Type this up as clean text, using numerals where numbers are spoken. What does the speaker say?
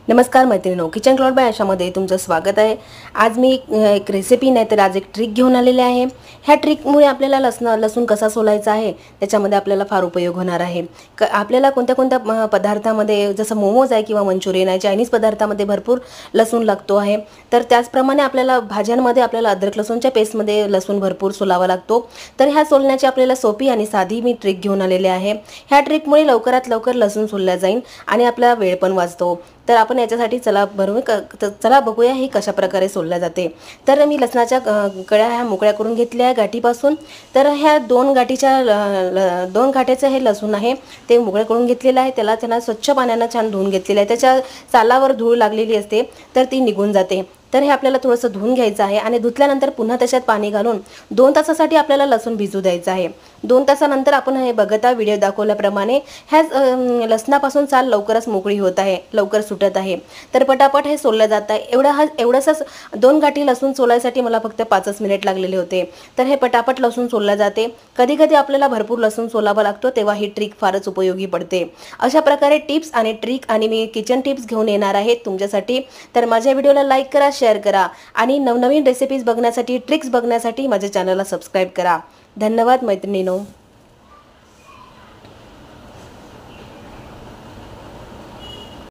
नमस्कार मैत्रिणींनो, kitchen cloud bye आशामध्ये तुमचं स्वागत आहे। आज मी एक रेसिपी नाही तर आज एक ट्रिक घेऊन आलेले आहे। ह्या ट्रिकमुळे आपल्याला लसूण कसा सोलायचा आहे त्याच्यामध्ये आपल्याला फार उपयोग होणार आहे। आपल्याला कोणत्या पदार्थामध्ये जसं मोमोज आहे किंवा मंचुरियन आहे, चायनीज पदार्थामध्ये भरपूर लसूण लागतो आहे। तर त्याचप्रमाणे आपल्याला भाज्यांमध्ये आपल्याला अद्रक लसूणच्या पेस्टमध्ये लसूण भरपूर सोलावा लागतो। तर ह्या सोलण्याची आपल्याला सोपी आणि साधी मी ट्रिक घेऊन आलेले आहे। ह्या ट्रिकमुळे लवकरात लवकर लसूण सोलला जाईल आणि आपला वेळ पण वाचतो। तर आपण याच्यासाठी चला बघूया ही कशा प्रकारे सोलल्या जाते। तर मी लसणाच्या कळ्या ह्या मोकळ्या करून घेतल्या गाठीपासून। तर ह्या दोन गाठ्याचं हे लसूण आहे ते मोकळे करून घेतलेलं आहे। त्याला स्वच्छ पाण्याने छान धुवून घेतलेलं आहे। त्याच्या सालावर धूळ लागलेली असते तर ती निघून जाते। तर हे आपल्याला थोडंसं धुवून घ्यायचं आहे आणि धुतल्यानंतर पुन्हा त्याच्यात पाणी घालून 2 तासासाठी आपल्याला लसूण भिजू द्यायचं आहे। 2 तासानंतर आपण हे बघता व्हिडिओ दाखवल्याप्रमाणे ह्या लसणापासून साल लवकरच मोकळी होत आहे, लवकर सुटत आहे। तर पटापट हे सोललं जात आहे। एवढंच 2 गाठी लसूण सोलायसाठी मला फक्त 5 मिनिट लागलेले होते। तर हे पटापट लसूण सोललं जाते। कधी कधी आपल्याला भरपूर लसूण सोलावा लागतो तेव्हा ही ट्रिक फारच उपयोगी पडते। अशा प्रकारे टिप्स आणि ट्रिक आणि मी किचन टिप्स घेऊन येणार आहे तुमच्यासाठी। तर माझ्या व्हिडिओला लाईक करा, शेअर करा आणि नवनवीन रेसिपीज बघण्यासाठी, ट्रिक्स बघण्यासाठी माझ्या चॅनलला सबस्क्राइब करा। धन्यवाद मैत्रिणींनो।